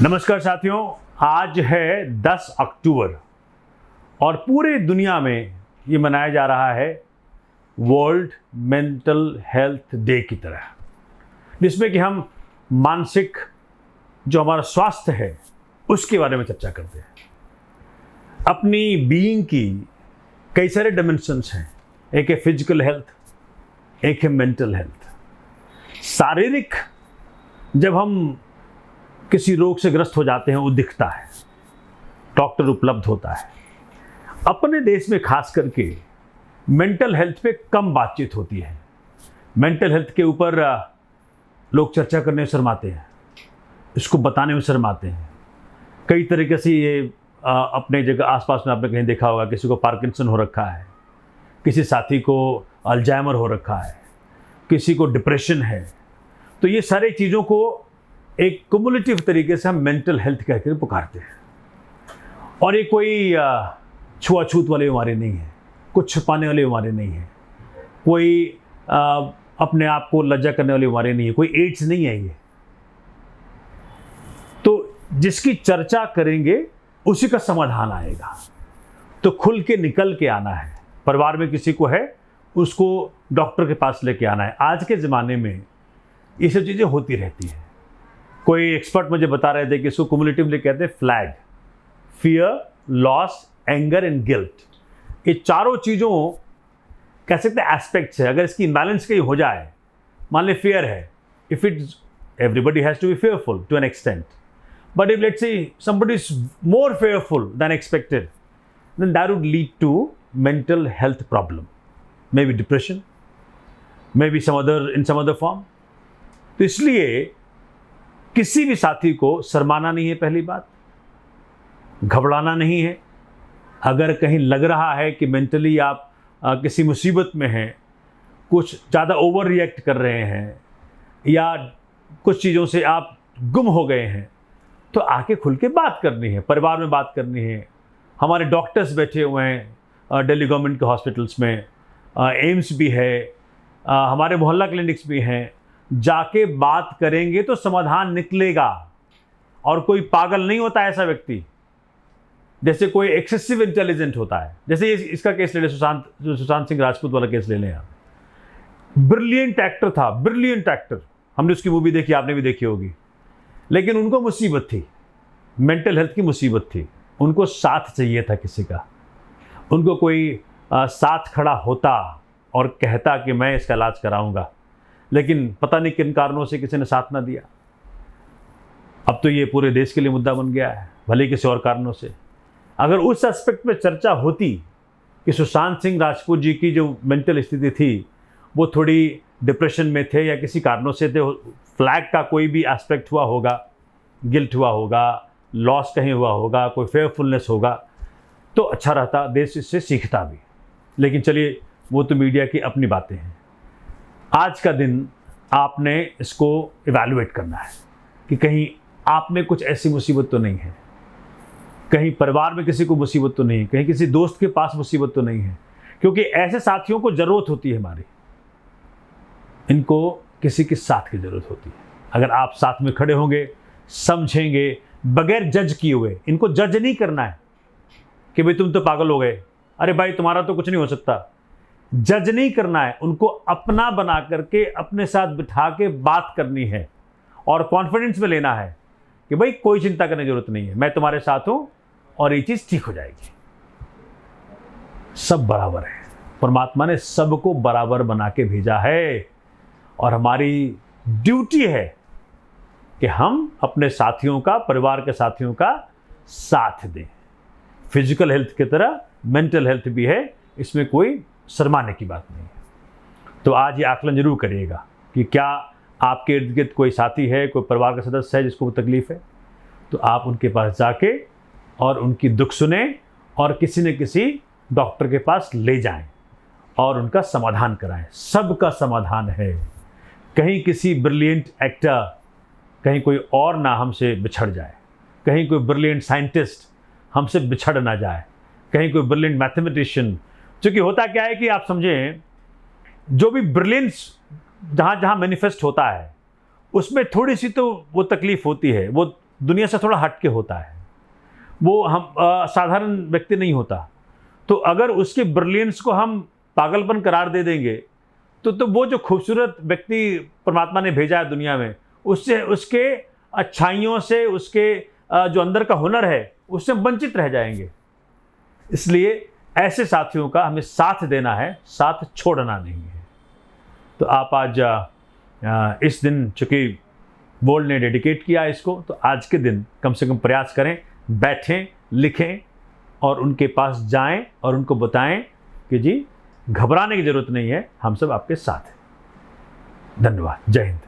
नमस्कार साथियों, आज है 10 अक्टूबर और पूरे दुनिया में ये मनाया जा रहा है वर्ल्ड मेंटल हेल्थ डे की तरह, जिसमें कि हम मानसिक जो हमारा स्वास्थ्य है उसके बारे में चर्चा करते हैं। अपनी बीइंग की कई सारे डायमेंशंस हैं। एक है फिजिकल हेल्थ, एक है मेंटल हेल्थ। शारीरिक जब हम किसी रोग से ग्रस्त हो जाते हैं वो दिखता है, डॉक्टर उपलब्ध होता है। अपने देश में खास करके मेंटल हेल्थ पे कम बातचीत होती है। मेंटल हेल्थ के ऊपर लोग चर्चा करने में शर्माते हैं, इसको बताने में शर्माते हैं। कई तरीके से ये अपने जगह आसपास में आपने कहीं देखा होगा, किसी को पार्किंसन हो रखा है, किसी साथी को अल्जाइमर हो रखा है, किसी को डिप्रेशन है। तो ये सारी चीज़ों को एक कुमुलेटिव तरीके से हम मेंटल हेल्थ कहकर पुकारते हैं। और ये कोई छुआछूत वाली बीमारी नहीं है, कुछ छुपाने वाली बीमारी नहीं है, कोई अपने आप को लज्जा करने वाली बीमारी नहीं है, कोई एड्स नहीं है ये। तो जिसकी चर्चा करेंगे उसी का समाधान आएगा। तो खुल के निकल के आना है। परिवार में किसी को है उसको डॉक्टर के पास लेके आना है। आज के ज़माने में ये सब चीज़ें होती रहती हैं। कोई एक्सपर्ट मुझे बता रहे थे कि इसको कुमुलेटिवली कहते हैं flag, fear, loss, anger and guilt. ये चारों चीज़ों कह सकते हैं एस्पेक्ट्स है। अगर इसकी इम्बैलेंस कहीं हो जाए, मान ले फियर है, if it everybody has to be fearful to an extent, but if let's say somebody is more fearful than expected, then that would lead to mental health problem, maybe depression, maybe in some other form. तो इसलिए किसी भी साथी को शर्माना नहीं है। पहली बात, घबराना नहीं है। अगर कहीं लग रहा है कि मेंटली आप किसी मुसीबत में हैं, कुछ ज़्यादा ओवर रिएक्ट कर रहे हैं या कुछ चीज़ों से आप गुम हो गए हैं, तो आके खुल के बात करनी है, परिवार में बात करनी है। हमारे डॉक्टर्स बैठे हुए हैं दिल्ली गवर्नमेंट के हॉस्पिटल्स में, एम्स भी है, हमारे मोहल्ला क्लिनिक्स भी हैं। जाके बात करेंगे तो समाधान निकलेगा। और कोई पागल नहीं होता ऐसा व्यक्ति, जैसे कोई एक्सेसिव इंटेलिजेंट होता है। जैसे इसका केस ले लें, सुशांत सिंह राजपूत वाला केस ले लें आप। ब्रिलियंट एक्टर था, ब्रिलियंट एक्टर। हमने उसकी मूवी देखी, आपने भी देखी होगी। लेकिन उनको मुसीबत थी, मेंटल हेल्थ की मुसीबत थी। उनको साथ चाहिए था किसी का। उनको कोई साथ खड़ा होता और कहता कि मैं इसका इलाज कराऊंगा, लेकिन पता नहीं किन कारणों से किसी ने साथ ना दिया। अब तो ये पूरे देश के लिए मुद्दा बन गया है, भले किसी और कारणों से। अगर उस एस्पेक्ट में चर्चा होती कि सुशांत सिंह राजपूत जी की जो मेंटल स्थिति थी वो थोड़ी डिप्रेशन में थे या किसी कारणों से थे, फ्लैग का कोई भी एस्पेक्ट हुआ होगा, गिल्ट हुआ होगा, लॉस कहीं हुआ होगा, कोई फेयरफुलनेस होगा, तो अच्छा रहता, देश इससे सीखता भी। लेकिन चलिए, वो तो मीडिया की अपनी बातें हैं। आज का दिन आपने इसको इवैल्यूएट करना है कि कहीं आप में कुछ ऐसी मुसीबत तो नहीं है, कहीं परिवार में किसी को मुसीबत तो नहीं है, कहीं किसी दोस्त के पास मुसीबत तो नहीं है। क्योंकि ऐसे साथियों को ज़रूरत होती है हमारी, इनको किसी के साथ की ज़रूरत होती है। अगर आप साथ में खड़े होंगे, समझेंगे, बगैर जज किए हुए। इनको जज नहीं करना है कि भाई तुम तो पागल हो गए, अरे भाई तुम्हारा तो कुछ नहीं हो सकता। जज नहीं करना है, उनको अपना बना करके अपने साथ बिठा के बात करनी है और कॉन्फिडेंस में लेना है कि भाई कोई चिंता करने की जरूरत नहीं है, मैं तुम्हारे साथ हूं और ये चीज़ ठीक हो जाएगी। सब बराबर है। परमात्मा ने सबको बराबर बना के भेजा है और हमारी ड्यूटी है कि हम अपने साथियों का, परिवार के साथियों का साथ दें। फिजिकल हेल्थ की तरह मेंटल हेल्थ भी है, इसमें कोई शर्माने की बात नहीं है। तो आज ये आकलन जरूर करिएगा कि क्या आपके इर्द गिर्द कोई साथी है, कोई परिवार का सदस्य है जिसको तकलीफ है, तो आप उनके पास जाके और उनकी दुख सुने और किसी न किसी डॉक्टर के पास ले जाएं और उनका समाधान कराएं। सबका समाधान है। कहीं किसी ब्रिलियंट एक्टर, कहीं कोई और ना हमसे बिछड़ जाए, कहीं कोई ब्रिलियंट साइंटिस्ट हमसे बिछड़ ना जाए, कहीं कोई ब्रिलियंट मैथमेटिशियन। क्योंकि होता क्या है कि आप समझें, जो भी ब्रिलियंस जहाँ जहाँ मैनिफेस्ट होता है उसमें थोड़ी सी तो वो तकलीफ होती है, वो दुनिया से थोड़ा हट के होता है, वो हम साधारण व्यक्ति नहीं होता। तो अगर उसके ब्रिलियंस को हम पागलपन करार दे देंगे तो वो जो खूबसूरत व्यक्ति परमात्मा ने भेजा है दुनिया में, उससे, उसके अच्छाइयों से, उसके जो अंदर का हुनर है, उससे वंचित रह जाएंगे। इसलिए ऐसे साथियों का हमें साथ देना है, साथ छोड़ना नहीं है। तो आप आज इस दिन चूँकि वर्ल्ड ने डेडिकेट किया इसको, तो आज के दिन कम से कम प्रयास करें, बैठें, लिखें और उनके पास जाएं और उनको बताएं कि जी घबराने की ज़रूरत नहीं है, हम सब आपके साथ हैं। धन्यवाद। जय हिंद।